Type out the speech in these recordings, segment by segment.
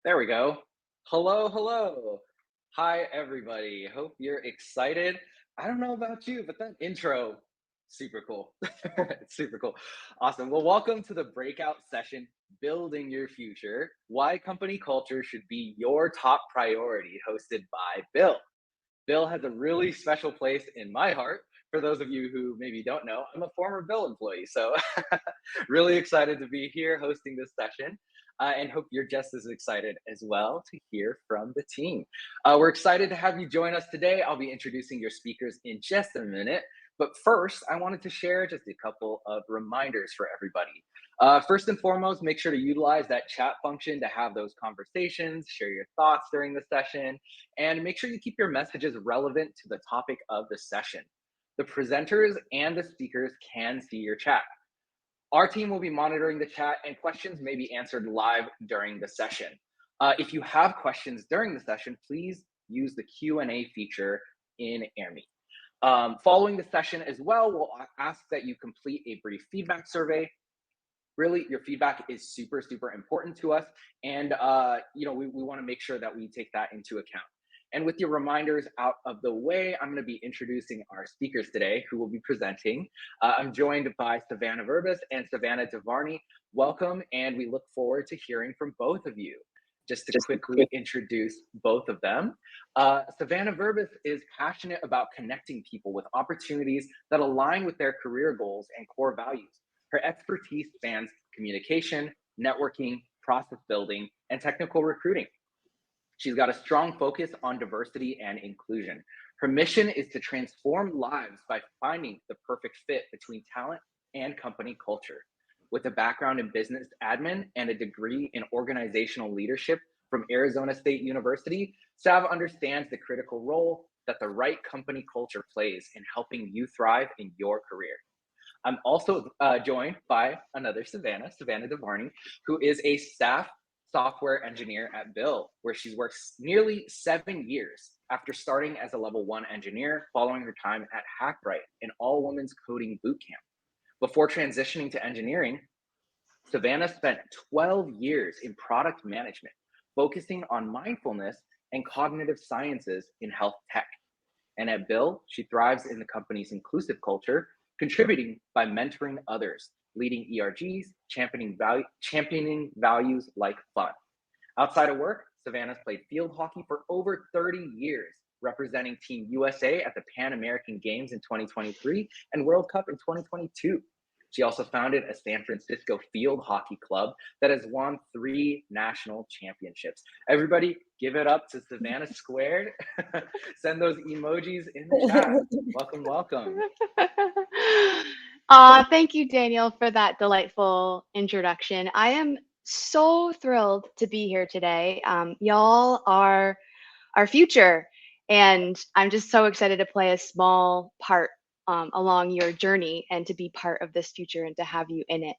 There we go. Hello, hello. Hi, everybody. Hope you're excited. I don't know about you, but that intro, super cool. It's super cool. Awesome. Well, welcome to the breakout session, Building Your Future, Why Company Culture Should Be Your Top Priority, hosted by Bill. Bill has a really special place in my heart. For those of you who maybe don't know, I'm a former Bill employee. So, really excited to be here hosting this session and hope you're just as excited as well to hear from the team. We're excited to have you join us today. I'll be introducing your speakers in just a minute. But first, I wanted to share just a couple of reminders for everybody. First and foremost, make sure to utilize that chat function to have those conversations, share your thoughts during the session, and make sure you keep your messages relevant to the topic of the session. The presenters and the speakers can see your chat. Our team will be monitoring the chat and questions may be answered live during the session. If you have questions during the session, please use the Q&A feature in AirMe. Following the session as well, we'll ask that you complete a brief feedback survey. Really, your feedback is super, super important to us. And we want to make sure that we take that into account. And with your reminders out of the way, I'm going to be introducing our speakers today who will be presenting. I'm joined by Savannah Verbis and Savannah Devarney. Welcome, and we look forward to hearing from both of you. Just to quickly introduce both of them, Savannah Verbis is passionate about connecting people with opportunities that align with their career goals and core values. Her expertise spans communication, networking, process building, and technical recruiting. She's got a strong focus on diversity and inclusion. Her mission is to transform lives by finding the perfect fit between talent and company culture. With a background in business admin and a degree in organizational leadership from Arizona State University, Sav understands the critical role that the right company culture plays in helping you thrive in your career. I'm also joined by another Savannah, Savannah Devarney, who is a staff software engineer at Bill, where she's worked nearly 7 years after starting as a level 1 engineer following her time at Hackbright, an all-women's coding bootcamp. Before transitioning to engineering, Savannah spent 12 years in product management, focusing on mindfulness and cognitive sciences in health tech. And at Bill, she thrives in the company's inclusive culture, contributing by mentoring others, leading ERGs, championing values like fun. Outside of work, Savannah's played field hockey for over 30 years, representing Team USA at the Pan American Games in 2023 and World Cup in 2022. She also founded a San Francisco field hockey club that has won 3 national championships. Everybody, give it up to Savannah Squared. Send those emojis in the chat. Welcome, welcome. Thank you, Daniel, for that delightful introduction. I am so thrilled to be here today. Y'all are our future, and I'm just so excited to play a small part along your journey and to be part of this future and to have you in it.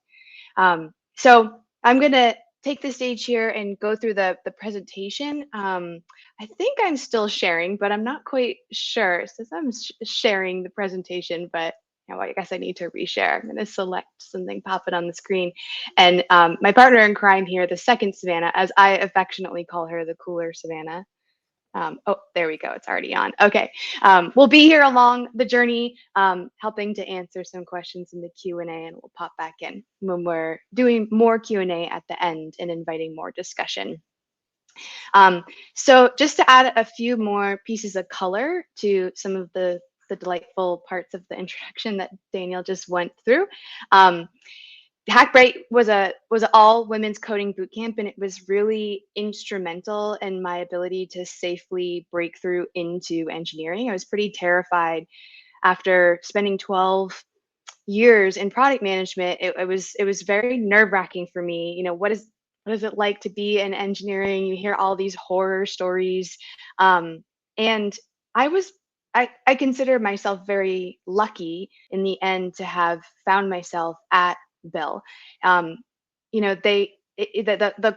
So I'm going to take the stage here and go through the presentation. I think I'm still sharing, but I'm not quite sure. It says I'm sharing the presentation, but I guess I need to reshare. I'm going to select something, pop it on the screen. And my partner in crime here, the second Savannah, as I affectionately call her, the cooler Savannah. Oh, there we go. It's already on. Okay. We'll be here along the journey, helping to answer some questions in the Q&A, and we'll pop back in when we're doing more Q&A at the end and inviting more discussion. So just to add a few more pieces of color to some of the delightful parts of the introduction that Daniel just went through. Hackbright was an all women's coding bootcamp, and it was really instrumental in my ability to safely break through into engineering. I was pretty terrified after spending 12 years in product management. It was very nerve-wracking for me. What is it like to be in engineering? You hear all these horror stories, and I consider myself very lucky in the end to have found myself at Bill. The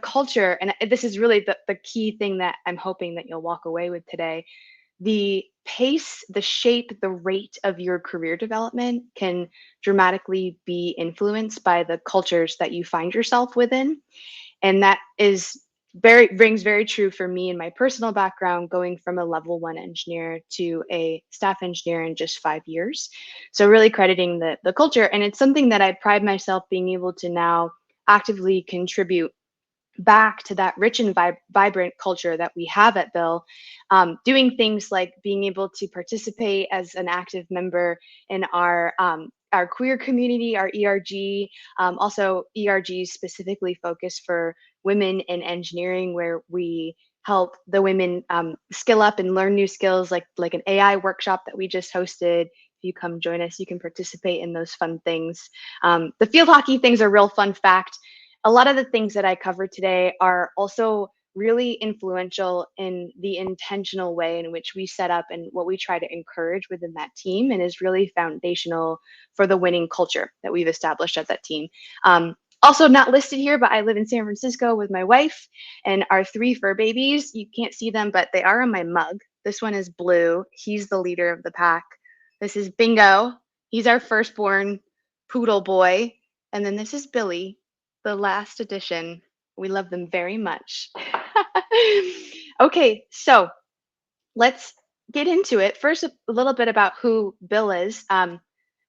culture, and this is really the key thing that I'm hoping that you'll walk away with today. The pace, the shape, the rate of your career development can dramatically be influenced by the cultures that you find yourself within. And that is rings very true for me in my personal background, going from a level one engineer to a staff engineer in just 5 years. So really crediting the culture. And it's something that I pride myself being able to now actively contribute back to that rich and vibrant culture that we have at Bill, doing things like being able to participate as an active member in our queer community, our ERG, also ERG specifically focused for women in engineering, where we help the women skill up and learn new skills, like an AI workshop that we just hosted. If you come join us, you can participate in those fun things. The field hockey things are real fun fact. A lot of the things that I covered today are also really influential in the intentional way in which we set up and what we try to encourage within that team, and is really foundational for the winning culture that we've established at that team. Also not listed here, but I live in San Francisco with my wife and our 3 fur babies. You can't see them, but they are in my mug. This one is Blue. He's the leader of the pack. This is Bingo. He's our firstborn poodle boy. And then this is Billy, the last edition. We love them very much. Okay, so let's get into it. First, a little bit about who Bill is.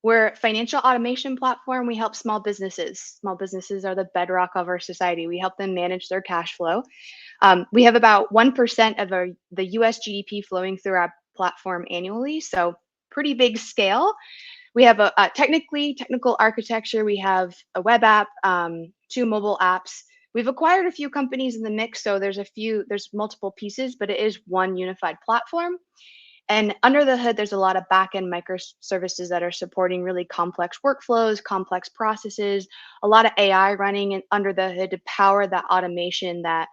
We're a financial automation platform. We help small businesses. Small businesses are the bedrock of our society. We help them manage their cash flow. We have about 1% of the US GDP flowing through our platform annually, so pretty big scale. We have a technical architecture. We have a web app, 2 mobile apps. We've acquired a few companies in the mix, so there's multiple pieces, but it is one unified platform. And under the hood, there's a lot of backend microservices that are supporting really complex workflows, complex processes, a lot of AI running under the hood to power that automation that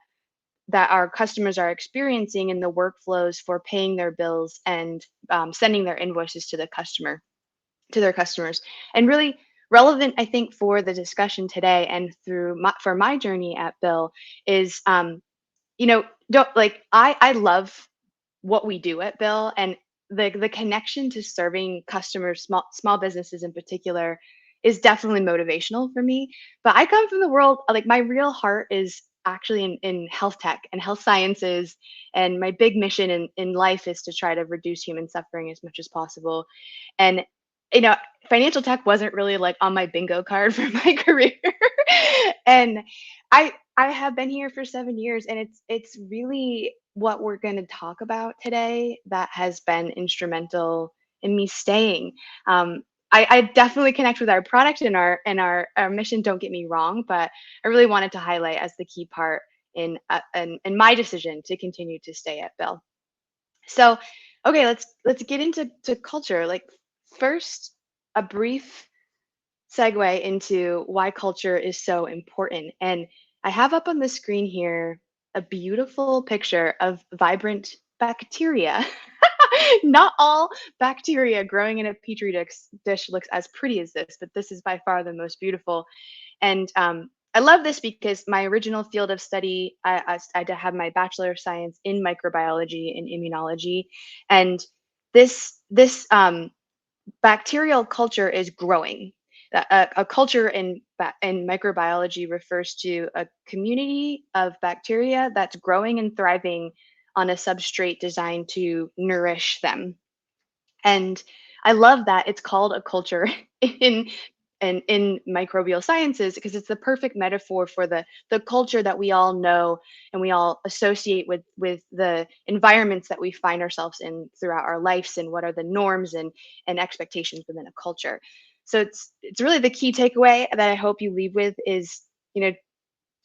our customers are experiencing in the workflows for paying their bills and sending their invoices to their customers. And really relevant, I think, for the discussion today and for my journey at Bill is, don't like I love what we do at Bill, and the connection to serving customers, small businesses in particular, is definitely motivational for me. But I come from the world, like my real heart is actually in health tech and health sciences, and my big mission in life is to try to reduce human suffering as much as possible. And you know, financial tech wasn't really like on my bingo card for my career. And I have been here for 7 years, and it's really what we're going to talk about today that has been instrumental in me staying. I definitely connect with our product and our mission. Don't get me wrong, but I really wanted to highlight as the key part in my decision to continue to stay at Bill. So, okay, let's get into culture. Like first, a brief segue into why culture is so important. And I have up on the screen here a beautiful picture of vibrant bacteria. Not all bacteria growing in a petri dish looks as pretty as this, but this is by far the most beautiful. And I love this because my original field of study, I have my Bachelor of Science in microbiology and immunology, and this bacterial culture is growing. A culture in microbiology refers to a community of bacteria that's growing and thriving on a substrate designed to nourish them. And I love that it's called a culture in in microbial sciences, because it's the perfect metaphor for the culture that we all know and we all associate with the environments that we find ourselves in throughout our lives, and what are the norms and expectations within a culture. So it's really the key takeaway that I hope you leave with is, you know,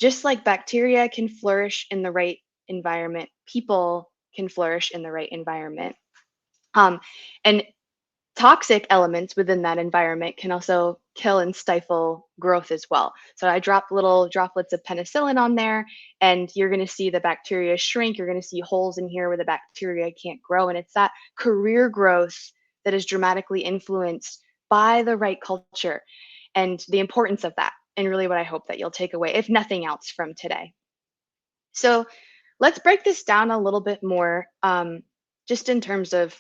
just like bacteria can flourish in the right environment, people can flourish in the right environment. And toxic elements within that environment can also kill and stifle growth as well. So I drop little droplets of penicillin on there, and you're going to see the bacteria shrink. You're going to see holes in here where the bacteria can't grow. And it's that career growth that is dramatically influenced by the right culture, and the importance of that. And really what I hope that you'll take away, if nothing else, from today. So let's break this down a little bit more, just in terms of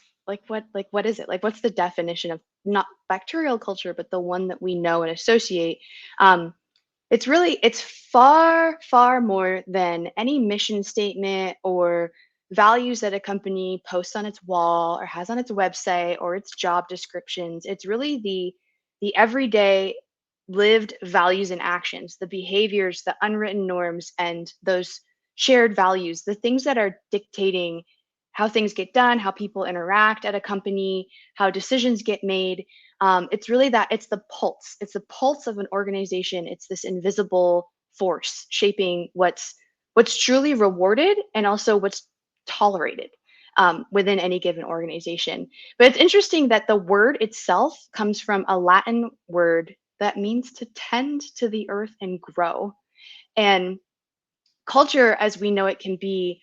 what is it? Like what's the definition of not bacterial culture, but the one that we know and associate? It's far, far more than any mission statement or values that a company posts on its wall or has on its website or its job descriptions. It's really the everyday lived values and actions, the behaviors, the unwritten norms, and those shared values, the things that are dictating how things get done, how people interact at a company, how decisions get made. It's really that it's the pulse. It's the pulse of an organization. It's this invisible force shaping what's truly rewarded and also what's tolerated within any given organization. But it's interesting that the word itself comes from a Latin word that means to tend to the earth and grow. And culture, as we know it, can be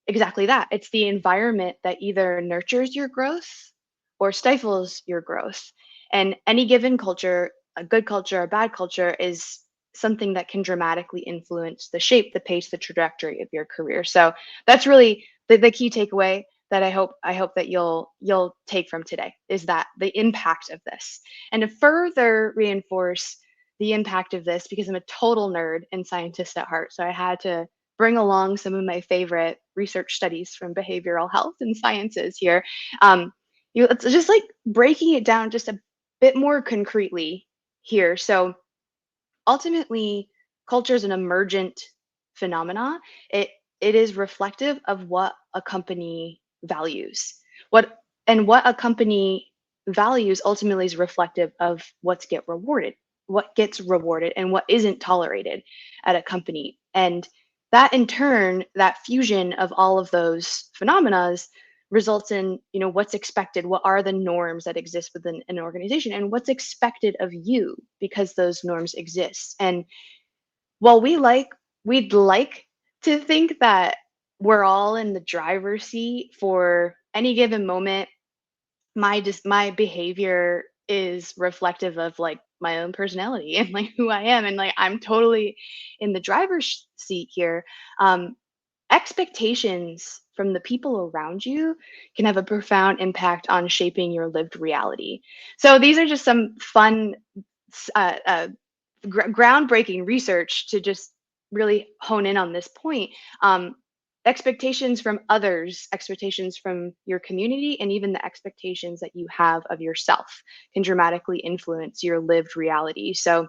exactly that. It's the environment that either nurtures your growth or stifles your growth. And any given culture, a good culture, a bad culture, is something that can dramatically influence the shape, the pace, the trajectory of your career. So that's really the key takeaway that I hope that you'll take from today is that the impact of this. And to further reinforce the impact of this, because I'm a total nerd and scientist at heart, so I had to bring along some of my favorite research studies from behavioral health and sciences here. Um, it's just like breaking it down just a bit more concretely here. So ultimately, culture is an emergent phenomena. It is reflective of what a company values. What a company values ultimately is reflective of what gets rewarded and what isn't tolerated at a company. And that in turn, that fusion of all of those phenomena results in, what's expected, what are the norms that exist within an organization, and what's expected of you because those norms exist. And while we'd like to think that we're all in the driver's seat for any given moment, my behavior is reflective of like my own personality and like who I am, and like I'm totally in the driver's seat here. um Expectations from the people around you can have a profound impact on shaping your lived reality. So these are just some fun uh, uh, groundbreaking research to just really hone in on this point. Um, Expectations from others, expectations from your community, and even the expectations that you have of yourself can dramatically influence your lived reality. So,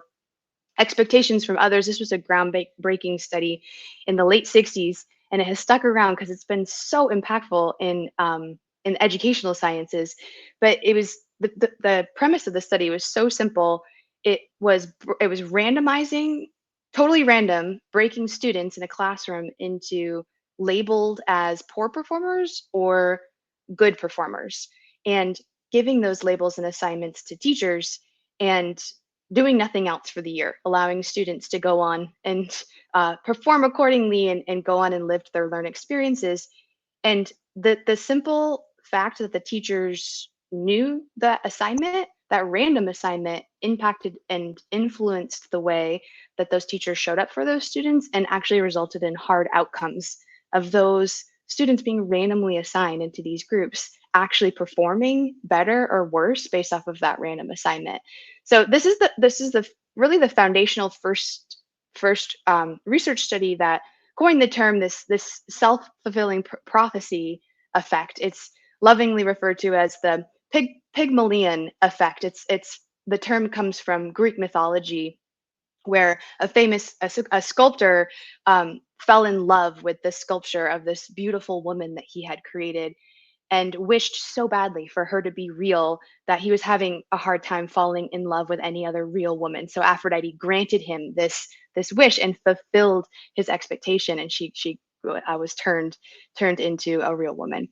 expectations from others. This was a groundbreaking study in the late 60s, and it has stuck around because it's been so impactful in educational sciences. But it was the premise of the study was so simple. It was randomizing, totally random, breaking students in a classroom into labeled as poor performers or good performers, and giving those labels and assignments to teachers, and doing nothing else for the year, allowing students to go on and perform accordingly, and go on and live their learn experiences. And the simple fact that the teachers knew that assignment, that random assignment, impacted and influenced the way that those teachers showed up for those students, and actually resulted in hard outcomes of those students being randomly assigned into these groups actually performing better or worse based off of that random assignment. So this is the really the foundational first research study that coined the term, this self-fulfilling prophecy effect. It's lovingly referred to as the Pygmalion effect. It's the term comes from Greek mythology, where a sculptor fell in love with the sculpture of this beautiful woman that he had created, and wished so badly for her to be real that he was having a hard time falling in love with any other real woman. So Aphrodite granted him this wish and fulfilled his expectation, and she was turned into a real woman.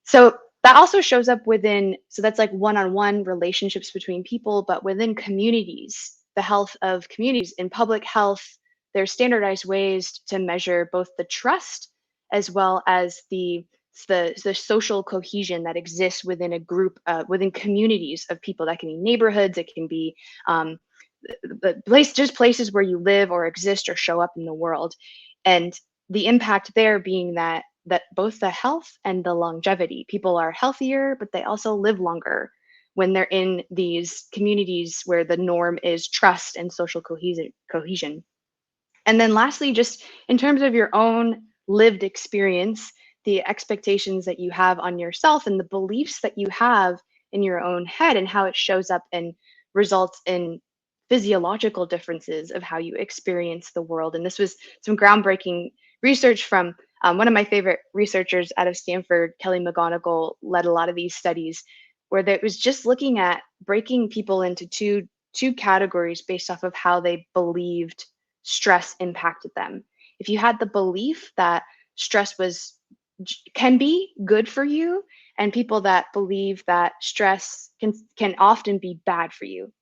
So that also shows up within, so that's like one-on-one relationships between people, but within communities, the health of communities in public health. There's standardized ways to measure both the trust as well as the social cohesion that exists within a group, within communities of people. That can be neighborhoods, it can be um, just places where you live or exist or show up in the world. And the impact there being that both the health and the longevity, people are healthier, but they also live longer when they're in these communities where the norm is trust and social cohesion. And then lastly, just in terms of your own lived experience, the expectations that you have on yourself and the beliefs that you have in your own head and how it shows up and results in physiological differences of how you experience the world. And this was some groundbreaking research from one of my favorite researchers out of Stanford, Kelly McGonigal, led a lot of these studies where it was just looking at breaking people into two categories based off of how they believed stress impacted them. If you had the belief that stress can be good for you, and people that believe that stress can often be bad for you,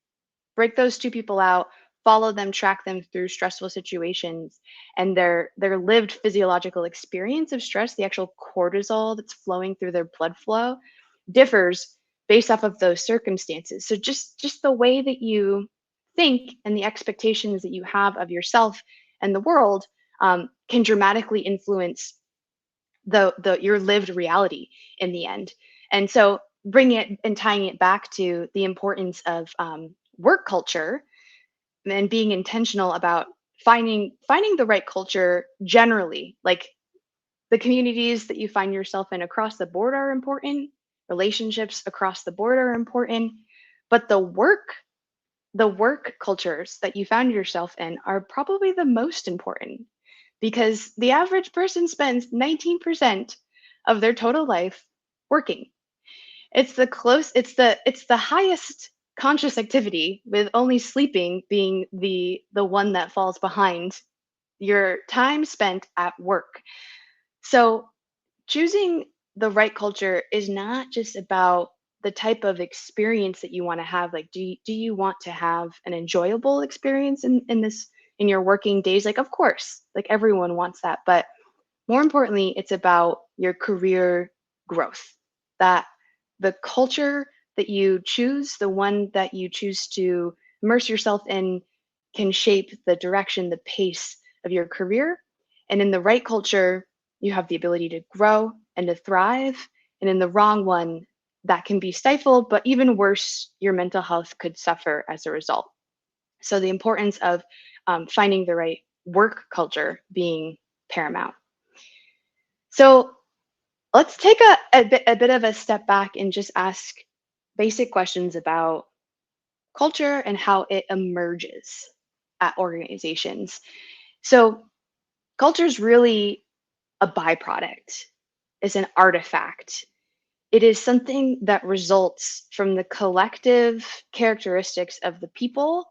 break those two people out, follow them, track them through stressful situations, and their lived physiological experience of stress, the actual cortisol that's flowing through their blood flow, differs based off of those circumstances. So just the way that you think and the expectations that you have of yourself and the world can dramatically influence the your lived reality in the end. And so bringing it and tying it back to the importance of work culture and being intentional about finding the right culture generally, like the communities that you find yourself in across the board are important, relationships across the board are important, but the work cultures that you found yourself in are probably the most important, because the average person spends 19% of their total life working. It's the highest conscious activity, with only sleeping being the one that falls behind your time spent at work. So choosing the right culture is not just about the type of experience that you want to have. Like, do you want to have an enjoyable experience in your working days? Like, of course, like everyone wants that, but more importantly, it's about your career growth. That the culture that you choose, the one that you choose to immerse yourself in, can shape the direction, the pace of your career. And in the right culture, you have the ability to grow and to thrive. And in the wrong one, that can be stifled, but even worse, your mental health could suffer as a result. So the importance of finding the right work culture being paramount. So let's take a bit of a step back and just ask basic questions about culture and how it emerges at organizations. So culture is really a byproduct, is an artifact. It is something that results from the collective characteristics of the people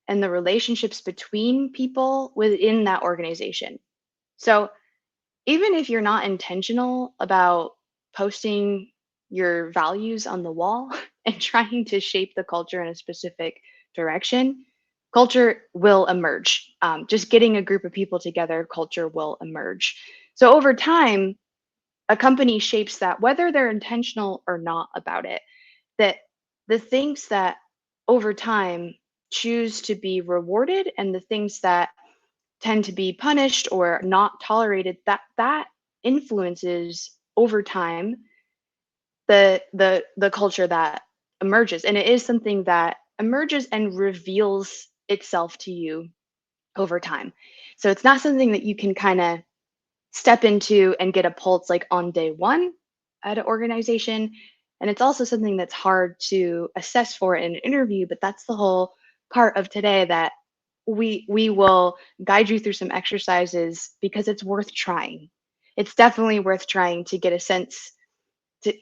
and the relationships between people within that organization. So even if you're not intentional about posting your values on the wall and trying to shape the culture in a specific direction, culture will emerge. Just getting a group of people together, culture will emerge. So over time, a company shapes that, whether they're intentional or not about it, that the things that over time choose to be rewarded and the things that tend to be punished or not tolerated, that influences over time the culture that emerges. And it is something that emerges and reveals itself to you over time. So it's not something that you can kind of step into and get a pulse like on day one at an organization. And it's also something that's hard to assess for in an interview, but that's the whole part of today, that we will guide you through some exercises because it's worth trying. It's definitely worth trying to get a sense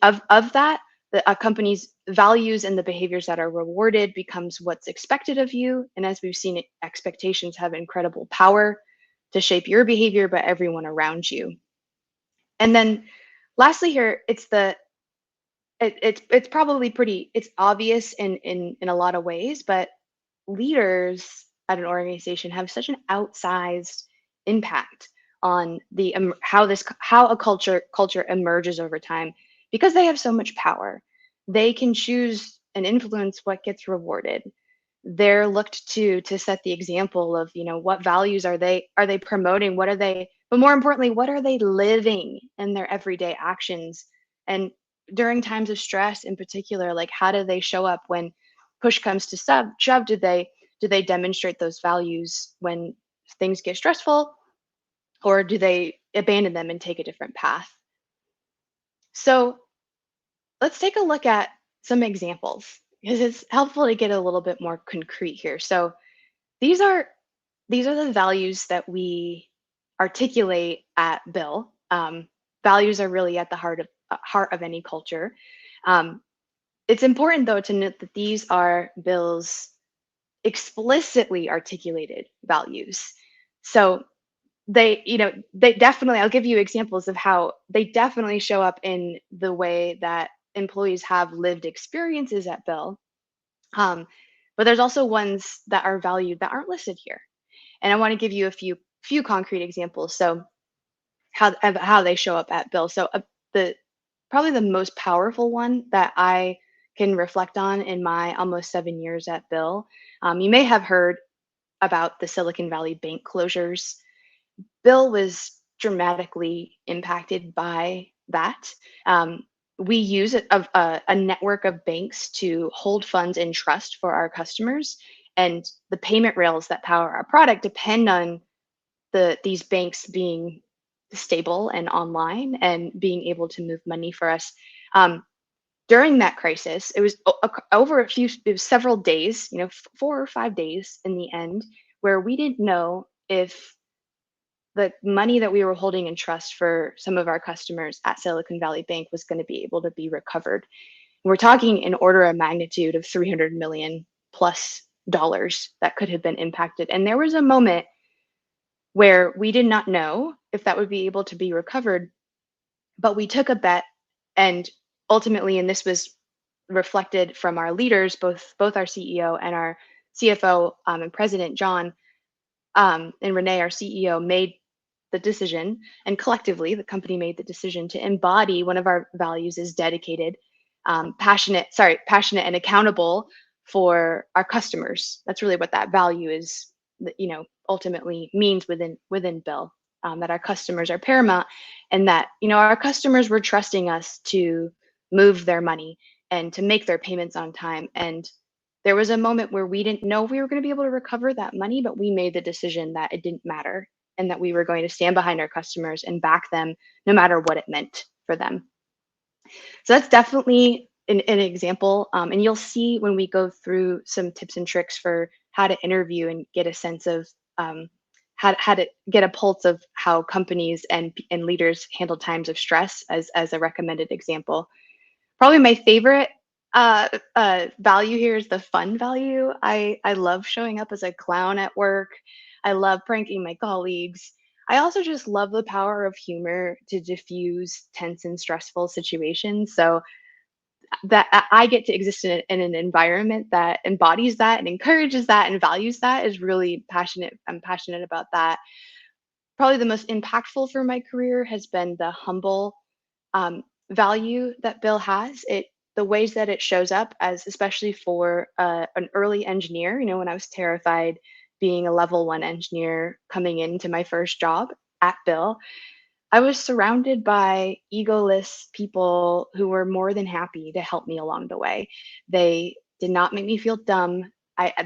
of that. A company's values and the behaviors that are rewarded becomes what's expected of you. And as we've seen, expectations have incredible power to shape your behavior, but everyone around you. And then lastly here, it's probably it's obvious in a lot of ways, but leaders at an organization have such an outsized impact on the how a culture emerges over time, because they have so much power. They can choose and influence what gets rewarded. They're looked to set the example of, what values are they promoting, what are they, but more importantly, what are they living in their everyday actions. And during times of stress in particular, like how do they show up when push comes to shove? Do they demonstrate those values when things get stressful, or do they abandon them and take a different path? So let's take a look at some examples because it's helpful to get a little bit more concrete here. So these are these are the values that we articulate at Bill. Values are really at the heart of any culture. Um, it's important though to note that these are Bill's explicitly articulated values. So they definitely, I'll give you examples of how they definitely show up in the way that employees have lived experiences at Bill. Um, but there's also ones that are valued that aren't listed here. And I want to give you a few concrete examples. So how they show up at Bill. So the probably the most powerful one that I can reflect on in my almost 7 years at Bill. You may have heard about the Silicon Valley bank closures. Bill was dramatically impacted by that. Um, we use a network of banks to hold funds in trust for our customers, and the payment rails that power our product depend on these banks being stable and online and being able to move money for us. Um, During that crisis, it was over it was several days, 4 or 5 days in the end, where we didn't know if the money that we were holding in trust for some of our customers at Silicon Valley Bank was going to be able to be recovered. We're talking in order of magnitude of 300 million plus dollars that could have been impacted. And there was a moment where we did not know if that would be able to be recovered, but we took a bet, and ultimately, and this was reflected from our leaders, both our CEO and our CFO, and President John, and Renee, our CEO, made the decision, and collectively, the company made the decision to embody one of our values is dedicated, passionate and accountable for our customers. That's really what that value is, ultimately means within Bill. That our customers are paramount, and that our customers were trusting us to move their money and to make their payments on time. And there was a moment where we didn't know if we were going to be able to recover that money, but we made the decision that it didn't matter and that we were going to stand behind our customers and back them no matter what it meant for them. So that's definitely an example. And you'll see when we go through some tips and tricks for how to interview and get a sense of how to get a pulse of how companies and leaders handle times of stress as a recommended example. Probably my favorite value here is the fun value. I love showing up as a clown at work. I love pranking my colleagues. I also just love the power of humor to diffuse tense and stressful situations. So that I get to exist in an environment that embodies that and encourages that and values that is really passionate. I'm passionate about that. Probably the most impactful for my career has been the humble value that Bill has. The ways that it shows up as especially for an early engineer. When I was terrified being a level one engineer coming into my first job at Bill, I was surrounded by egoless people who were more than happy to help me along the way. They did not make me feel dumb.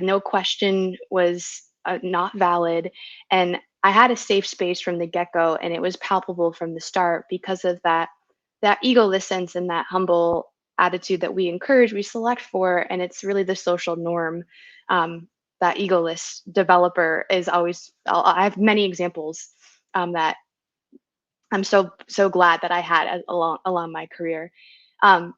No question was not valid, and I had a safe space from the get go, and it was palpable from the start because of that egoless sense and that humble attitude that we encourage, we select for, and it's really the social norm. That egoless developer is always. I have many examples that I'm so glad that I had along my career. Um,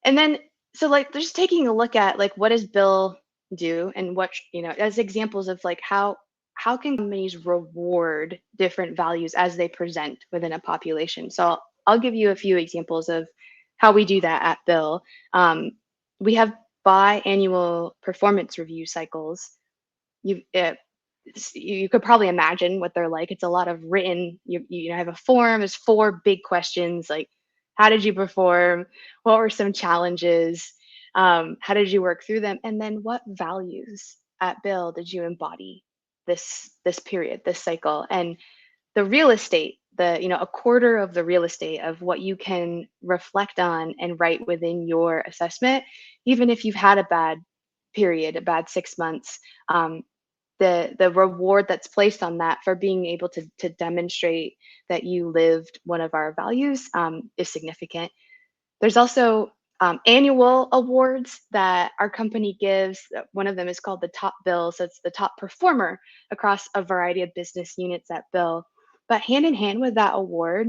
and then so like just taking a look at like what does Bill do and what as examples of like how can companies reward different values as they present within a population. So I'll give you a few examples of how we do that at Bill. We have biannual performance review cycles. You you could probably imagine what they're like. It's a lot of written. You have a form. There's four big questions like, how did you perform? What were some challenges? How did you work through them? And then what values at Bill did you embody this period, this cycle? And the real estate a quarter of the real estate of what you can reflect on and write within your assessment, even if you've had a bad period, a bad 6 months. The reward that's placed on that for being able to demonstrate that you lived one of our values is significant. There's also annual awards that our company gives. One of them is called the Top Bill. So it's the top performer across a variety of business units at Bill. But hand in hand with that award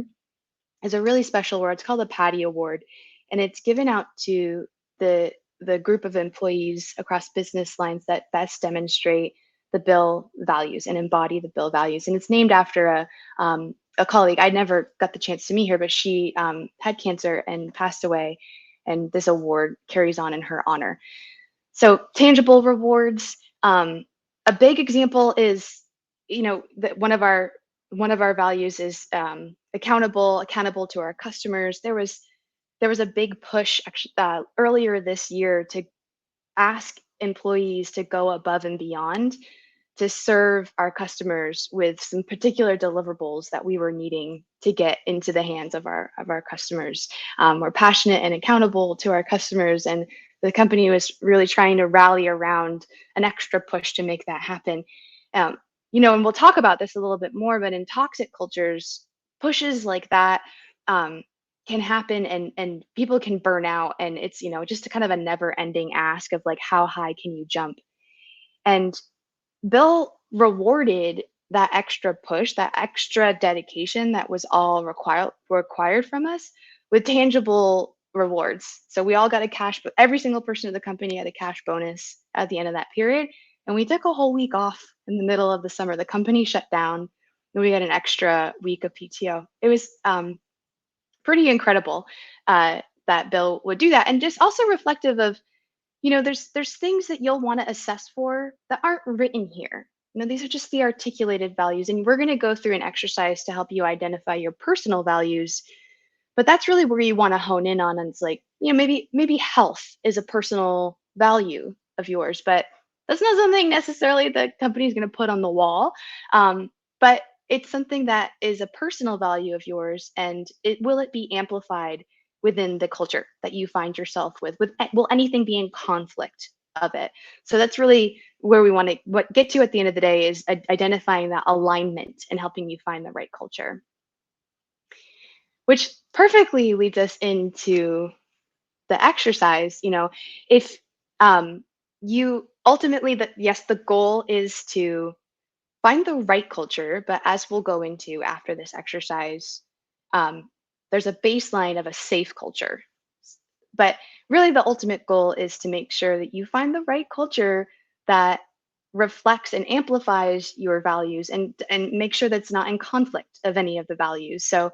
is a really special award. It's called the Patty Award, and it's given out to the group of employees across business lines that best demonstrate the Bill values and embody the Bill values. And it's named after a colleague. I never got the chance to meet her, but she had cancer and passed away, and this award carries on in her honor. So tangible rewards. A big example is, that one of our values is accountable to our customers. There was a big push actually earlier this year to ask employees to go above and beyond to serve our customers with some particular deliverables that we were needing to get into the hands of our customers. We're passionate and accountable to our customers, and the company was really trying to rally around an extra push to make that happen. Um, and we'll talk about this a little bit more, but in toxic cultures, pushes like that can happen, and people can burn out, and it's just a kind of a never ending ask of like, how high can you jump? And Bill rewarded that extra push, that extra dedication that was all required from us with tangible rewards. So we all got a cash, but every single person in the company had a cash bonus at the end of that period. And we took a whole week off in the middle of the summer. The company shut down, and we had an extra week of PTO. It was pretty incredible that Bill would do that, and just also reflective of, there's things that you'll want to assess for that aren't written here. These are just the articulated values, and we're going to go through an exercise to help you identify your personal values. But that's really where you want to hone in on. And it's like, maybe health is a personal value of yours, but that's not something necessarily the company is going to put on the wall. But it's something that is a personal value of yours, and will it be amplified within the culture that you find yourself with? Will anything be in conflict of it? So that's really where we want to get to at the end of the day, is identifying that alignment and helping you find the right culture, which perfectly leads us into the exercise. If you ultimately, yes, the goal is to find the right culture, but as we'll go into after this exercise, there's a baseline of a safe culture. But really, the ultimate goal is to make sure that you find the right culture that reflects and amplifies your values, and make sure that's not in conflict of any of the values. So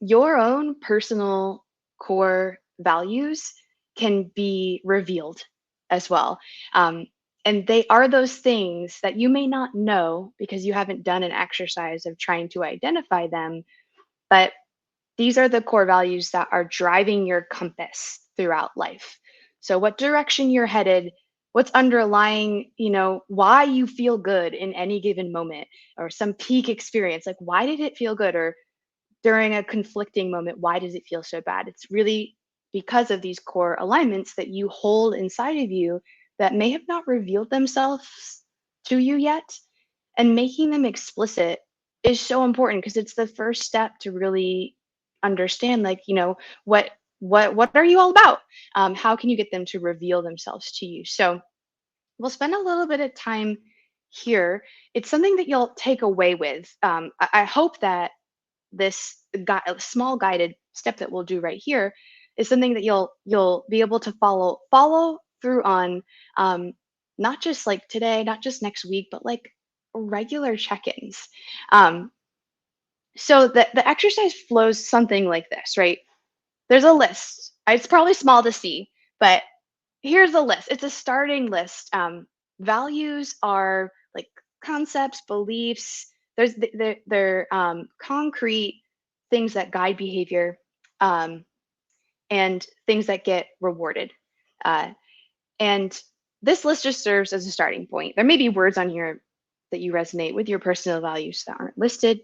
your own personal core values can be revealed as well. And they are those things that you may not know because you haven't done an exercise of trying to identify them, but these are the core values that are driving your compass throughout life. So what direction you're headed, what's underlying, why you feel good in any given moment, or some peak experience, like why did it feel good? Or during a conflicting moment, why does it feel so bad? It's really because of these core alignments that you hold inside of you that may have not revealed themselves to you yet. And making them explicit is so important, because it's the first step to really understand, like, what are you all about? How can you get them to reveal themselves to you? So we'll spend a little bit of time here. It's something that you'll take away with. I hope that this a small guided step that we'll do right here is something that you'll be able to follow through on, not just like today, not just next week, but like regular check-ins. So the exercise flows something like this, right? There's a list. It's probably small to see, but here's a list. It's a starting list. Values are like concepts, beliefs. They're concrete things that guide behavior, and things that get rewarded. Uh, and this list just serves as a starting point. There may be words on here that you resonate with your personal values that aren't listed.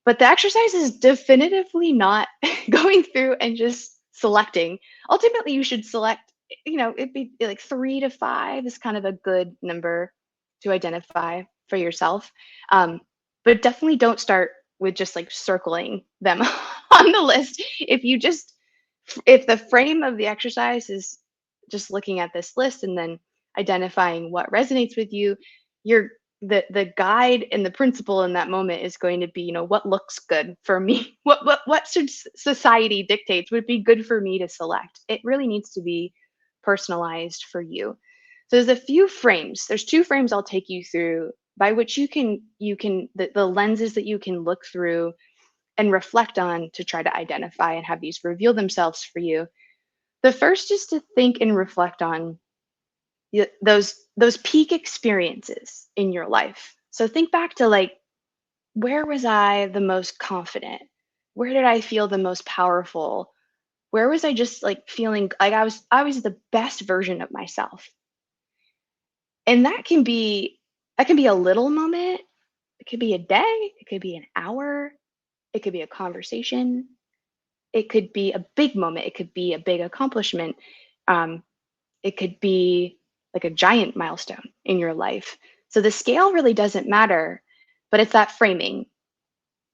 But the exercise is definitively not going through and just selecting. Ultimately, you should select, it'd be like 3 to 5 is kind of a good number to identify for yourself. Um, but definitely don't start with just like circling them on the list. If the frame of the exercise is just looking at this list and then identifying what resonates with you, you're the guide and the principle in that moment is going to be, what looks good for me. What should society dictates would be good for me to select. It really needs to be personalized for you. So there's 2 frames I'll take you through by which the lenses that you can look through and reflect on to try to identify and have these reveal themselves for you. The first is to think and reflect on those peak experiences in your life. So think back to, like, where was I the most confident? Where did I feel the most powerful? Where was I just like feeling like I was the best version of myself? And that can be a little moment, it could be a day, it could be an hour, it could be a conversation, it could be a big moment, it could be a big accomplishment. Um, it could be like a giant milestone in your life. So the scale really doesn't matter, but it's that framing,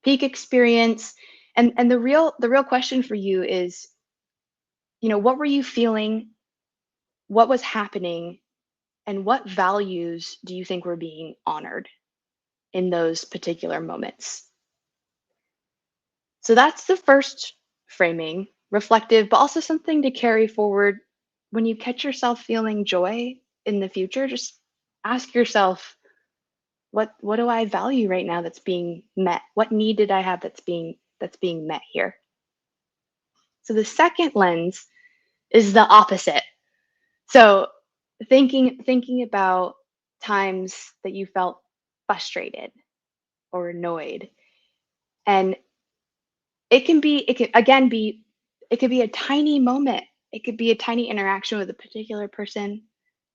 peak experience. And the real question for you is, what were you feeling? What was happening? And what values do you think were being honored in those particular moments? So that's the first framing, reflective, but also something to carry forward when you catch yourself feeling joy in the future. Just ask yourself, what do I value right now that's being met? What need did I have that's being met here? So the second lens is the opposite. So thinking about times that you felt frustrated or annoyed. And it could be a tiny moment. It could be a tiny interaction with a particular person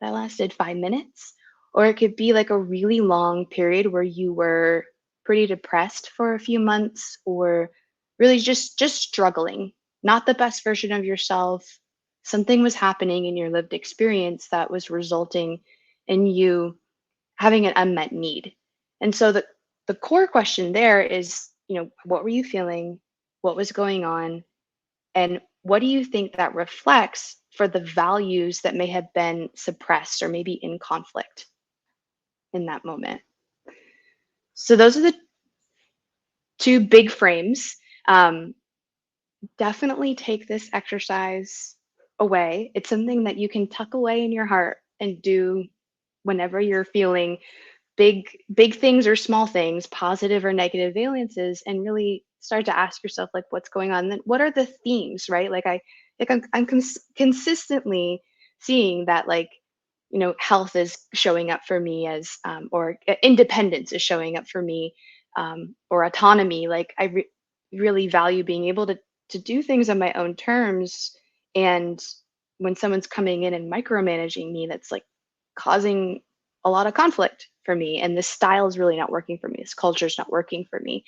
that lasted 5 minutes, or it could be like a really long period where you were pretty depressed for a few months, or really just struggling, not the best version of yourself. Something was happening in your lived experience that was resulting in you having an unmet need. And so the core question there is, what were you feeling? What was going on? And what do you think that reflects for the values that may have been suppressed or maybe in conflict in that moment? So those are the 2 big frames. Um, Definitely take this exercise away. It's something that you can tuck away in your heart and do whenever you're feeling big things or small things, positive or negative variances, and really start to ask yourself, like, what's going on? Then what are the themes, right? I'm consistently seeing that, like, health is showing up for me as, or independence is showing up for me, or autonomy. Like, really value being able to do things on my own terms. And when someone's coming in and micromanaging me, that's like causing a lot of conflict for me, and this style is really not working for me, this culture is not working for me.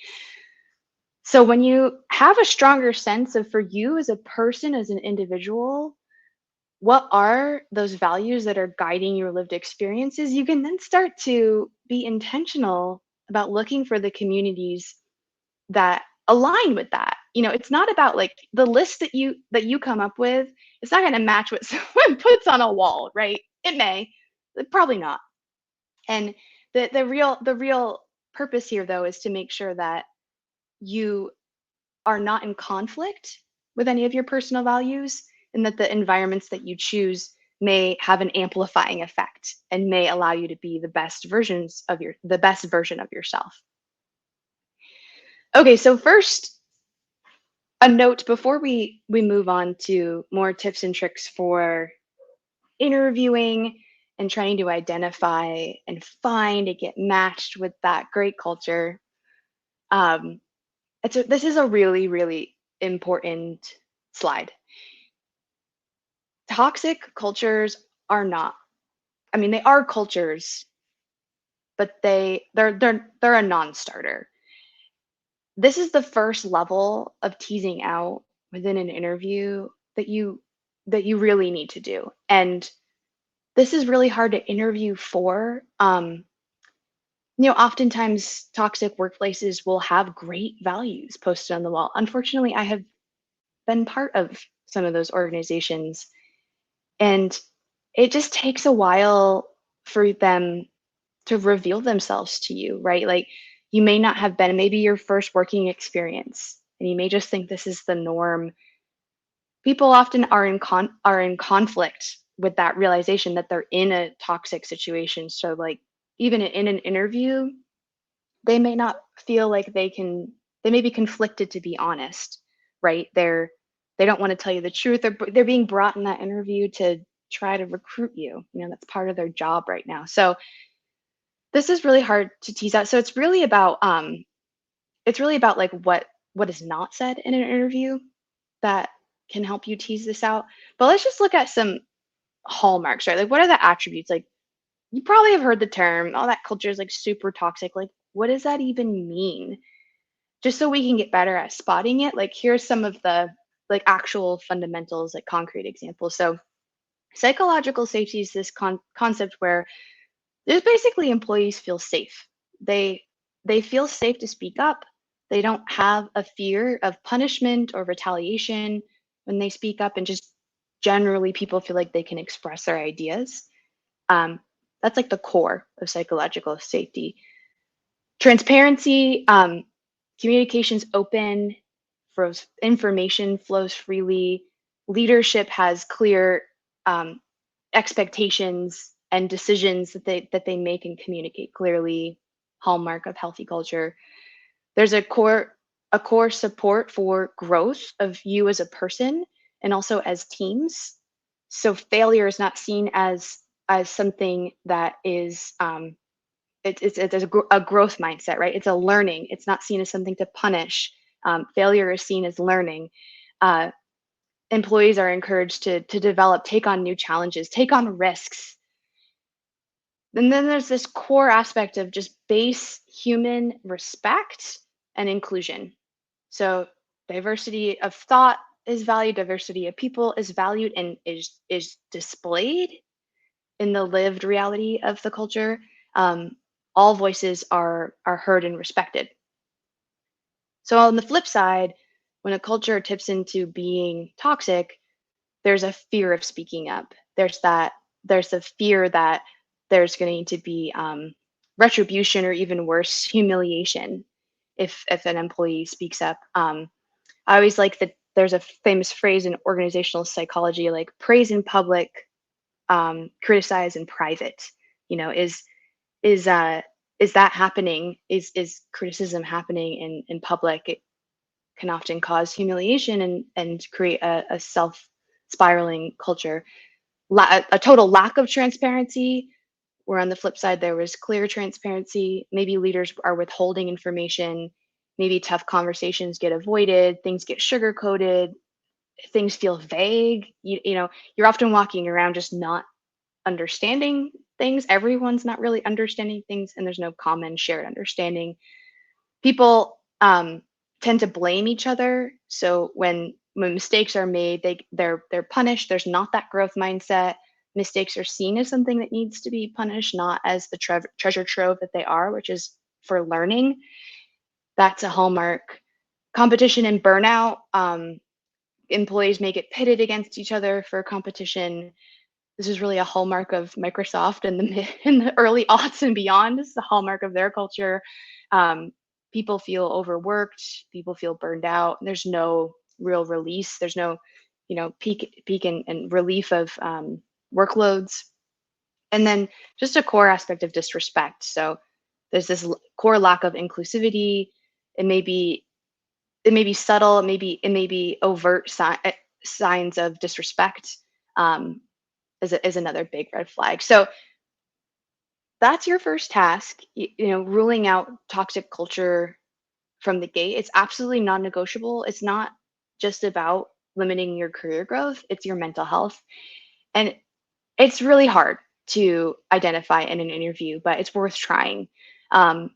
So when you have a stronger sense of, for you as a person, as an individual, what are those values that are guiding your lived experiences, you can then start to be intentional about looking for the communities that align with that. It's not about, like, the list that you come up with. It's not going to match what someone puts on a wall, right? It may, but probably not. And the real purpose here, though, is to make sure that you are not in conflict with any of your personal values, and that the environments that you choose may have an amplifying effect and may allow you to be the best version of yourself. Okay, so first, a note before we move on to more tips and tricks for interviewing and trying to identify and find and get matched with that great culture. Um, this is a really, really important slide. Toxic cultures are not. I mean, they are cultures, but they're a non-starter. this is the first level of teasing out within an interview that you really need to do. And this is really hard to interview for. Oftentimes toxic workplaces will have great values posted on the wall. Unfortunately, I have been part of some of those organizations, and it just takes a while for them to reveal themselves to you, right? Like, you may not have been, maybe your first working experience, and you may just think this is the norm. People often are in conflict with that realization that they're in a toxic situation. So, like, even in an interview, they may not feel like they may be conflicted, to be honest, right? They don't want to tell you the truth. They're being brought in that interview to try to recruit you. That's part of their job right now. So this is really hard to tease out. So it's really about like what is not said in an interview that can help you tease this out. But let's just look at some hallmarks, right? Like, what are the attributes? Like, you probably have heard the term, oh, that culture is like super toxic. Like, what does that even mean? Just so we can get better at spotting it, like, here's some of the like actual fundamentals, like concrete examples. So psychological safety is this concept where there's basically employees feel safe. They feel safe to speak up. They don't have a fear of punishment or retaliation when they speak up, and just generally people feel like they can express their ideas. um, that's like the core of psychological safety. Transparency, communication's open, information flows freely, leadership has clear um, expectations and decisions that they make and communicate clearly. Hallmark of healthy culture. There's a core support for growth of you as a person and also as teams. So failure is not seen as something that is it's a growth mindset, right? It's a learning. It's not seen as something to punish. Failure is seen as learning. Uh, Employees are encouraged to develop, take on new challenges, take on risks. And then there's this core aspect of just base human respect and inclusion. So diversity of thought is valued, diversity of people is valued and is displayed in the lived reality of the culture. Um, all voices are heard and respected. So on the flip side, when a culture tips into being toxic, there's a fear of speaking up. There's a fear that there's going to be retribution, or even worse, humiliation, if an employee speaks up. I always like that. There's a famous phrase in organizational psychology, like praise in public, criticize in private. You know, is uh is that happening? Is criticism happening in public? It can often cause humiliation and create a self spiraling culture. A total lack of transparency, where on the flip side there was clear transparency. Maybe leaders are withholding information. Maybe tough conversations get avoided. Things get sugar coated. Things feel vague. You're often walking around just not understanding things. Everyone's not really understanding things, and there's no common shared understanding. People tend to blame each other. So when mistakes are made, they're punished. There's not that growth mindset. Mistakes are seen as something that needs to be punished, not as the treasure trove that they are, which is for learning. That's a hallmark. Competition and burnout. Employees may get pitted against each other for competition. This is really a hallmark of Microsoft in the early aughts and beyond. This is the hallmark of their culture. Um, People feel overworked. People feel burned out. There's no real release. There's no, peak and relief of workloads. And then just a core aspect of disrespect. So there's this core lack of inclusivity. It may be it may be subtle. It may be overt signs of disrespect. Um, is another big red flag. So that's your first task, ruling out toxic culture from the gate. It's absolutely non-negotiable. It's not just about limiting your career growth, it's your mental health. And it's really hard to identify in an interview, but it's worth trying. Um,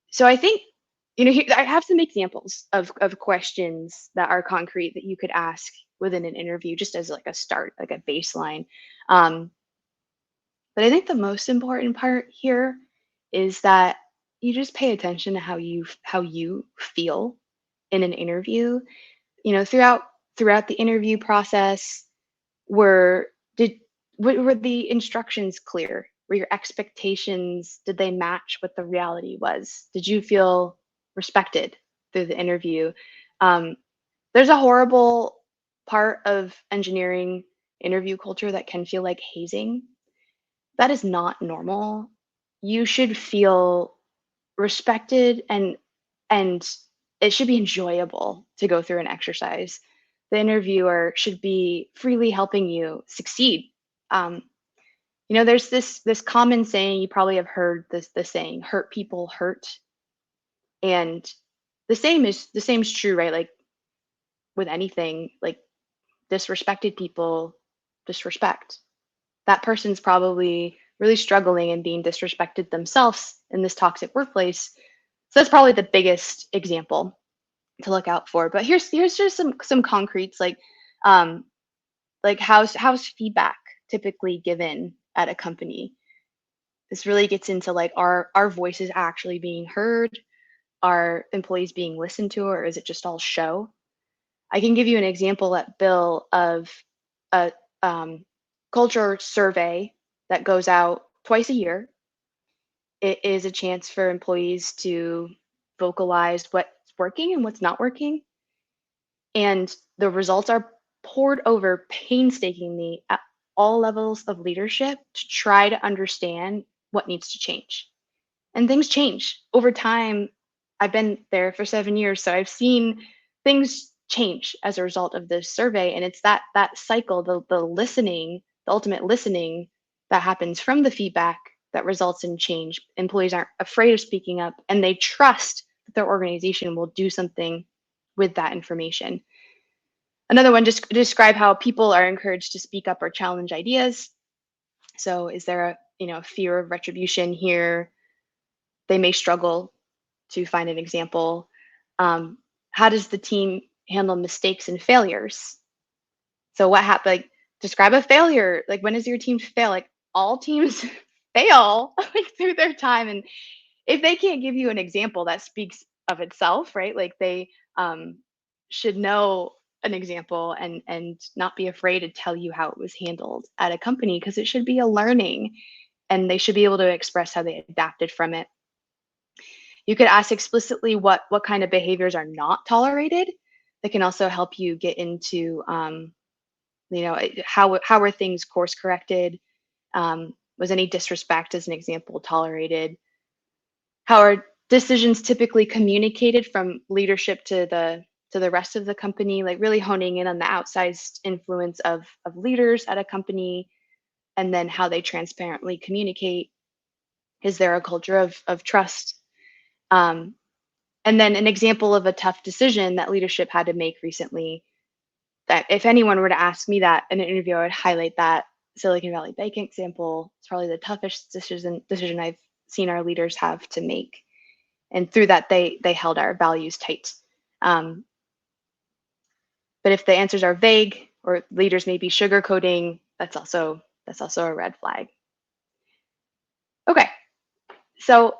so I think I have some examples of questions that are concrete that you could ask within an interview, just as like a start, like a baseline. Um, but I think the most important part here is that you just pay attention to how you feel in an interview. Throughout the interview process, were did were the instructions clear? Were your expectations, did they match what the reality was? Did you feel respected through the interview? Um, there's a horrible part of engineering interview culture that can feel like hazing. That is not normal. You should feel respected, and it should be enjoyable to go through an exercise. The interviewer should be freely helping you succeed. Um, there's this common saying, you probably have heard this saying, hurt people hurt. And the same is true, right? Like with anything, like disrespected people disrespect. That person's probably really struggling and being disrespected themselves in this toxic workplace. So that's probably the biggest example to look out for. But here's just some concretes, um how's feedback typically given at a company. This really gets into like, our voices actually being heard? Are employees being listened to, or is it just all show? I can give you an example at Bill of a culture survey that goes out twice a year. It is a chance for employees to vocalize what's working and what's not working. And the results are poured over painstakingly at all levels of leadership to try to understand what needs to change. And things change over time. I've been there for 7 years, so I've seen things change as a result of this survey. And it's that cycle, the listening, the ultimate listening that happens from the feedback that results in change. Employees aren't afraid of speaking up, and they trust that their organization will do something with that information. Another one, just describe how people are encouraged to speak up or challenge ideas. So is there a fear of retribution here? They may struggle to find an example. How does the team handle mistakes and failures? So what happened? Like, describe a failure. Like, when does your team fail? Like, all teams fail like through their time, and if they can't give you an example, that speaks of itself, right? Like, they should know an example, and not be afraid to tell you how it was handled at a company, because it should be a learning, and they should be able to express how they adapted from it. You could ask explicitly what kind of behaviors are not tolerated. That can also help you get into, how were things course corrected? Was any disrespect, as an example, tolerated? How are decisions typically communicated from leadership to the rest of the company? Like, really honing in on the outsized influence of leaders at a company, and then how they transparently communicate. Is there a culture of trust? Um, And then an example of a tough decision that leadership had to make recently, that if anyone were to ask me that in an interview, I would highlight that Silicon Valley Bank example. It's probably the toughest decision I've seen our leaders have to make. And through that, they held our values tight. Um, but if the answers are vague, or leaders may be sugarcoating, that's also a red flag. Okay, so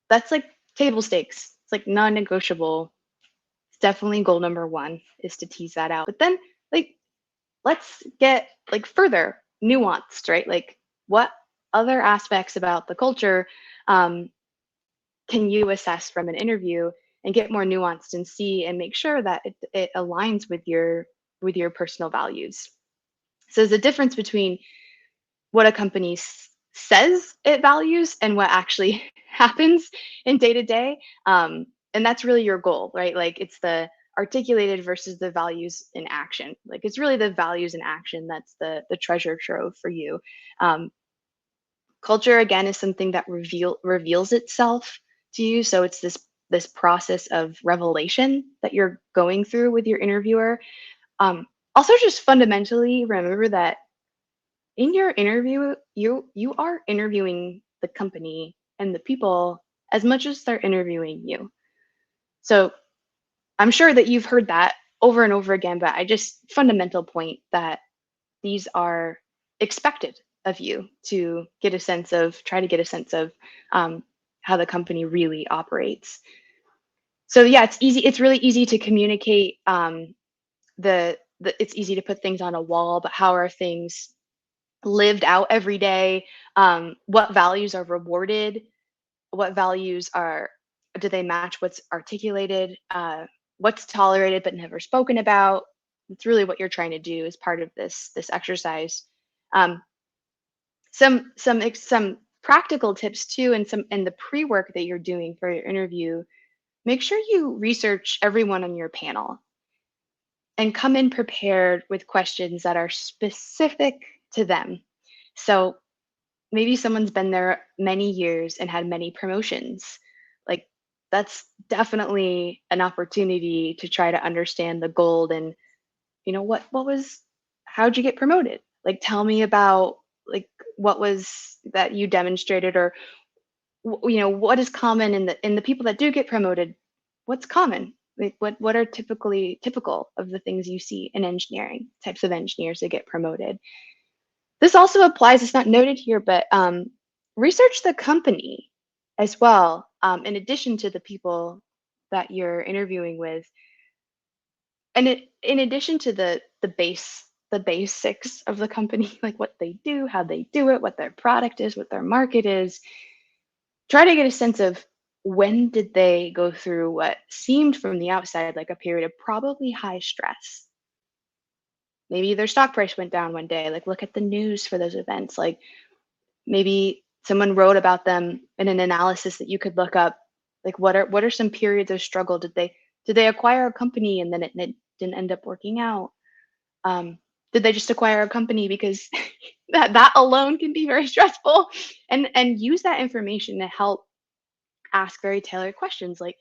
that's like table stakes. It's like non-negotiable. It's definitely goal number one, is to tease that out. But then, like, let's get like further nuanced, right? Like, what other aspects about the culture um, can you assess from an interview, and get more nuanced and see and make sure that it aligns with your personal values. So there's a difference between what a company says it values and what actually happens in day to day. And that's really your goal, right? Like, it's the articulated versus the values in action. Like, it's really the values in action that's the treasure trove for you. Um, Culture, again, is something that reveals itself to you. So it's this process of revelation that you're going through with your interviewer. Also, just fundamentally remember that in your interview, you are interviewing the company and the people as much as they're interviewing you. So I'm sure that you've heard that over and over again, but I just fundamental point that these are expected of you to get a sense of, try to get a sense of um, how the company really operates. So yeah, it's easy. It's really easy to communicate. It's easy to put things on a wall, but how are things lived out every day? What values are rewarded? What values are, do they match what's articulated? What's tolerated but never spoken about? It's really what you're trying to do as part of this exercise. Um, some practical tips too, and some and the pre-work that you're doing for your interview. Make sure you research everyone on your panel and come in prepared with questions that are specific to them. So maybe someone's been there many years and had many promotions. Like that's definitely an opportunity to try to understand the gold and what was, how'd you get promoted? Like tell me about like what was that you demonstrated, or what is common in the people that do get promoted. What's common? Like what are typical of the things you see in engineering, types of engineers that get promoted. This also applies, it's not noted here, but research the company as well, in addition to the people that you're interviewing with. And in addition to the basics of the company, like what they do, how they do it, what their product is, what their market is, try to get a sense of when did they go through what seemed from the outside like a period of probably high stress. Maybe their stock price went down one day. Like look at the news for those events. Like maybe someone wrote about them in an analysis that you could look up. Like what are some periods of struggle? Did they acquire a company and then it didn't end up working out? um, did they just acquire a company? Because that alone can be very stressful. And use that information to help ask very tailored questions, like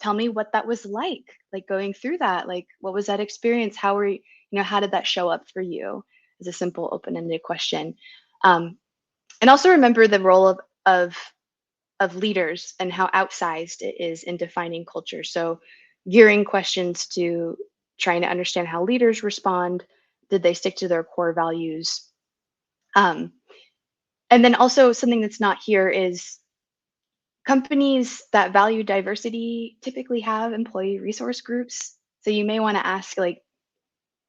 tell me what that was like going through that. Like what was that experience? How were how did that show up for you? Is a simple open-ended question. um, and also remember the role of of leaders and how outsized it is in defining culture. So gearing questions to trying to understand how leaders respond. Did they stick to their core values? um, and then also something that's not here is companies that value diversity typically have employee resource groups. So you may want to ask like,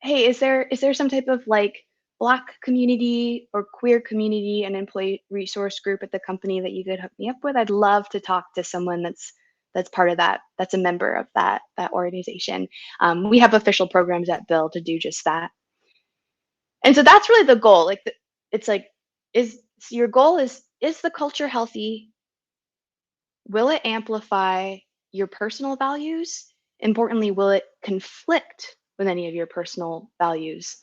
hey, is there some type of like Black community or queer community and employee resource group at the company that you could hook me up with? I'd love to talk to someone that's part of that, that's a member of that organization. We have official programs at Bill to do just that. And so that's really the goal. Like it's like, is your goal is the culture healthy? Will it amplify your personal values? Importantly, will it conflict with any of your personal values?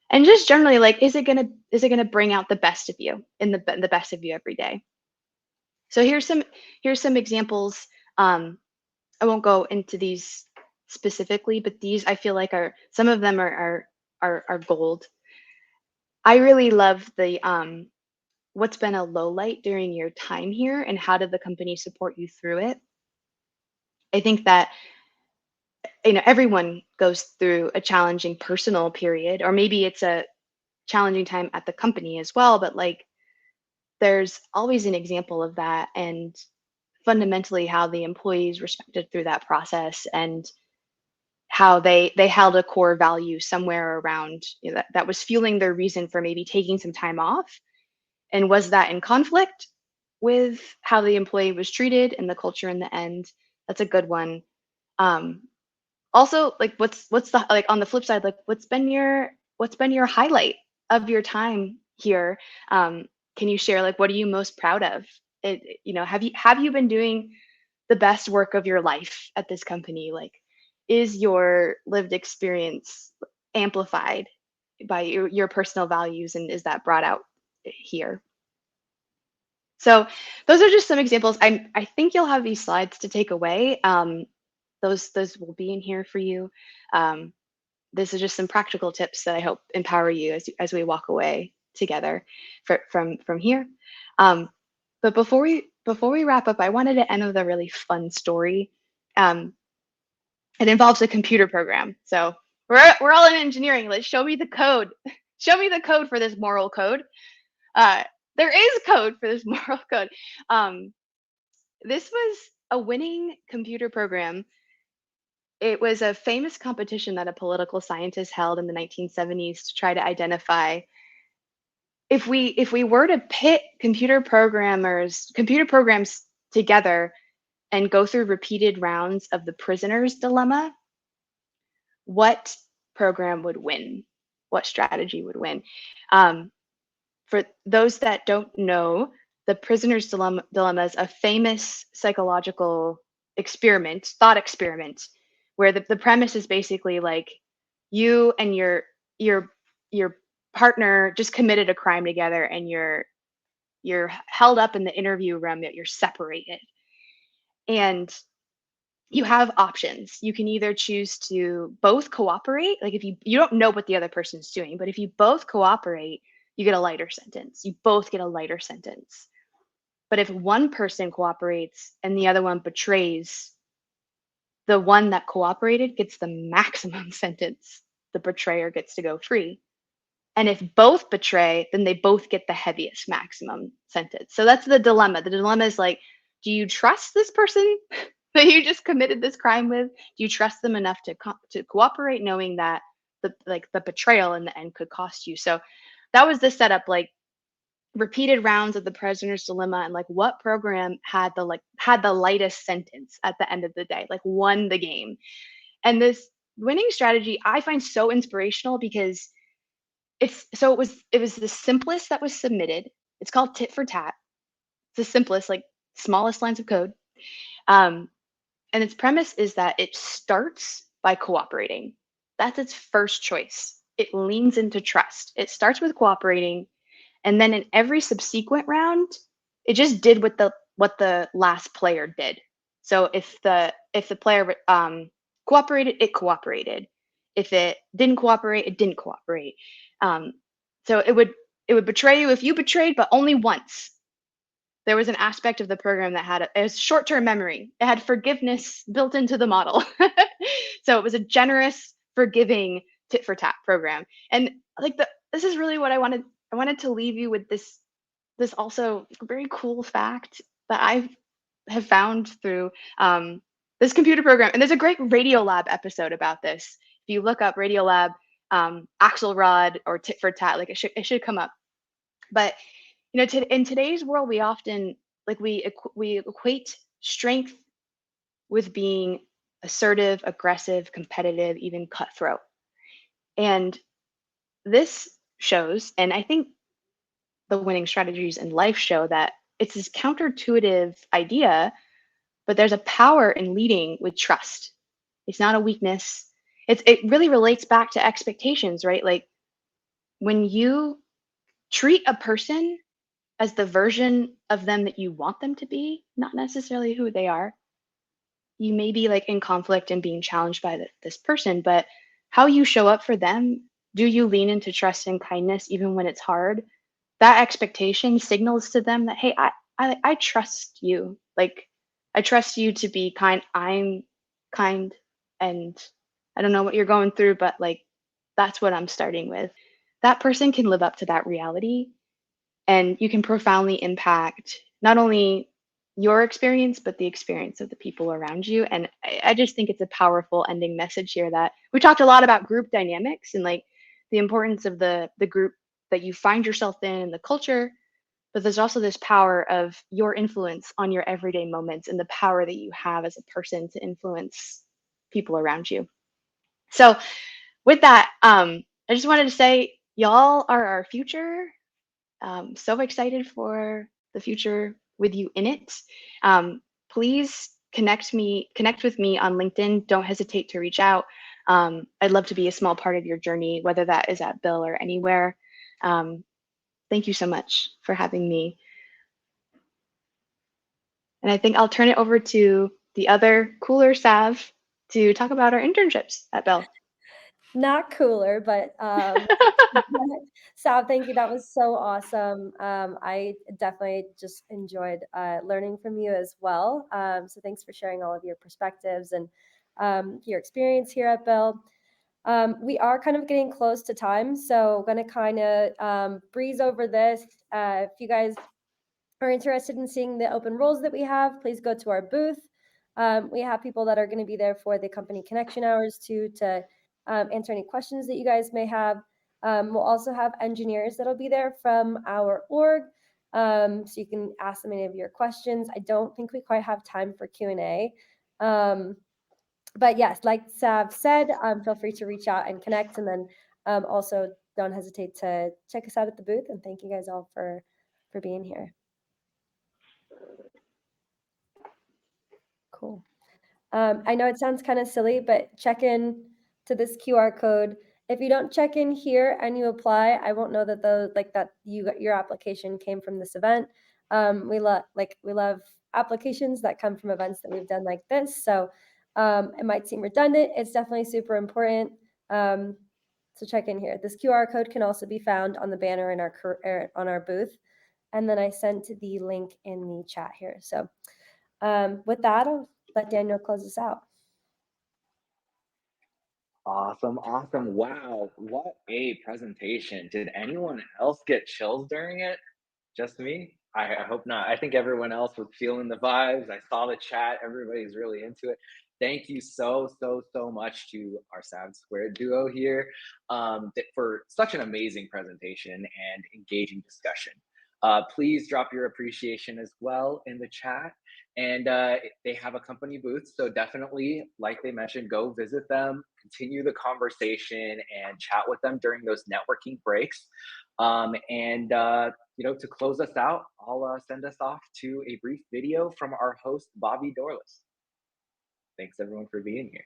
And just generally, like, is it gonna bring out the best of you in the best of you every day? So here's some examples. I won't go into these specifically, but these I feel like are some of them are gold. I really love the what's been a low light during your time here and how did the company support you through it? I think that everyone goes through a challenging personal period, or maybe it's a challenging time at the company as well, but like there's always an example of that, and fundamentally how the employees respected through that process, and how they held a core value somewhere around, that was fueling their reason for maybe taking some time off. And was that in conflict with how the employee was treated and the culture in the end? That's a good one. um, Also, like what's the, like on the flip side, like what's been your highlight of your time here? Can you share, like, what are you most proud of? Have you been doing the best work of your life at this company? Like, is your lived experience amplified by your personal values, and is that brought out here? So those are just some examples. I think you'll have these slides to take away. Those will be in here for you. Um, this is just some practical tips that I hope empower you as we walk away together from here. But before we wrap up, I wanted to end with a really fun story. Um, It involves a computer program. So we're all in engineering. Let's show me the code. Show me the code for this moral code. Uh, there is code for this moral code. Um, this was a winning computer program. It was a famous competition that a political scientist held in the 1970s to try to identify if we were to pit computer programs together and go through repeated rounds of the prisoner's dilemma, what program would win? What strategy would win? Um, for those that don't know, the prisoner's dilemma is a famous psychological thought experiment, where the premise is basically like you and your your partner just committed a crime together, and you're held up in the interview room, that you're separated, and you have options. You can either choose to both cooperate, like if you don't know what the other person's doing, but if you both cooperate, you get a lighter sentence. You both get a lighter sentence. But if one person cooperates and the other one betrays, the one that cooperated gets the maximum sentence. The betrayer gets to go free. And if both betray, then they both get the heaviest maximum sentence. So that's the dilemma. The dilemma is like, do you trust this person that you just committed this crime with? Do you trust them enough to cooperate, knowing that the betrayal in the end could cost you? So that was the setup, like repeated rounds of the prisoner's dilemma, and like what program had the lightest sentence at the end of the day, like won the game. And this winning strategy I find so inspirational because it was the simplest that was submitted. It's called tit for tat. It's the simplest, like smallest lines of code. Um, and its premise is that it starts by cooperating. That's its first choice. It leans into trust. It starts with cooperating, and then in every subsequent round, it just did what the last player did. So if the player cooperated, it cooperated. If it didn't cooperate, it didn't cooperate. Um, so it would betray you if you betrayed, but only once. There was an aspect of the program that had a short-term memory. It had forgiveness built into the model. So it was a generous, forgiving tit for tat program. And like this is really what I wanted. I wanted to leave you with this also very cool fact that I have found through this computer program. And there's a great Radiolab episode about this. If you look up Radiolab, Axelrod or tit for tat, like it should come up. But in today's world, we often like we equate strength with being assertive, aggressive, competitive, even cutthroat. And this shows, and I think the winning strategies in life show that it's this counterintuitive idea, but there's a power in leading with trust. It's not a weakness. It really relates back to expectations, right? Like when you treat a person as the version of them that you want them to be, not necessarily who they are. You may be like in conflict and being challenged by this person, but how you show up for them, do you lean into trust and kindness even when it's hard? That expectation signals to them that, hey, I trust you. Like, I trust you to be kind. I'm kind, and I don't know what you're going through, but like, that's what I'm starting with. That person can live up to that reality, and you can profoundly impact not only your experience but the experience of the people around you. And I just think it's a powerful ending message here, that we talked a lot about group dynamics and like the importance of the group that you find yourself in and the culture, but there's also this power of your influence on your everyday moments and the power that you have as a person to influence people around you. So with that, I just wanted to say y'all are our future. So excited for the future with you in it. Please connect with me on LinkedIn. Don't hesitate to reach out. I'd love to be a small part of your journey, whether that is at Bill or anywhere. Thank you so much for having me. And I think I'll turn it over to the other cooler Sav to talk about our internships at Bell. Not cooler, but Sal, thank you. That was so awesome. I definitely just enjoyed learning from you as well. So thanks for sharing all of your perspectives. And your experience here at Bill. We are kind of getting close to time, so going to kind of breeze over this. If you guys are interested in seeing the open roles that we have, please go to our booth. We have people that are going to be there for the company connection hours too, to answer any questions that you guys may have. We'll also have engineers that'll be there from our org, so you can ask them any of your questions. I don't think we quite have time for Q&A. But yes, like Sav said, feel free to reach out and connect. And then also don't hesitate to check us out at the booth. And thank you guys all for being here. Cool. I know it sounds kind of silly, but check in to this QR code. If you don't check in here and you apply, I won't know that your application came from this event. We love applications that come from events that we've done like this. So it might seem redundant. It's definitely super important. So check in here. This QR code can also be found on the banner in on our booth. And then I sent the link in the chat here. So with that, I'll let Daniel close us out. Awesome, awesome. Wow, what a presentation. Did anyone else get chills during it? Just me? I hope not. I think everyone else was feeling the vibes. I saw the chat. Everybody's really into it. Thank you so much to our Sav Squared duo here for such an amazing presentation and engaging discussion. Please drop your appreciation as well in the chat. And they have a company booth, so definitely, like they mentioned, go visit them, continue the conversation, and chat with them during those networking breaks. To close us out, I'll send us off to a brief video from our host, Bobby Dorless. Thanks everyone for being here.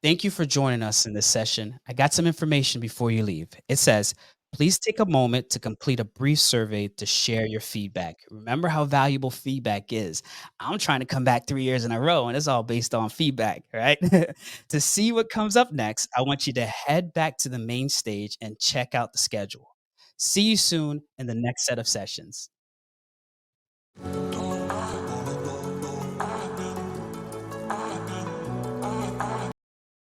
Thank you for joining us in this session. I got some information before you leave. It says, please take a moment to complete a brief survey to share your feedback. Remember how valuable feedback is. I'm trying to come back 3 years in a row, and it's all based on feedback, right? To see what comes up next, I want you to head back to the main stage and check out the schedule. See you soon in the next set of sessions.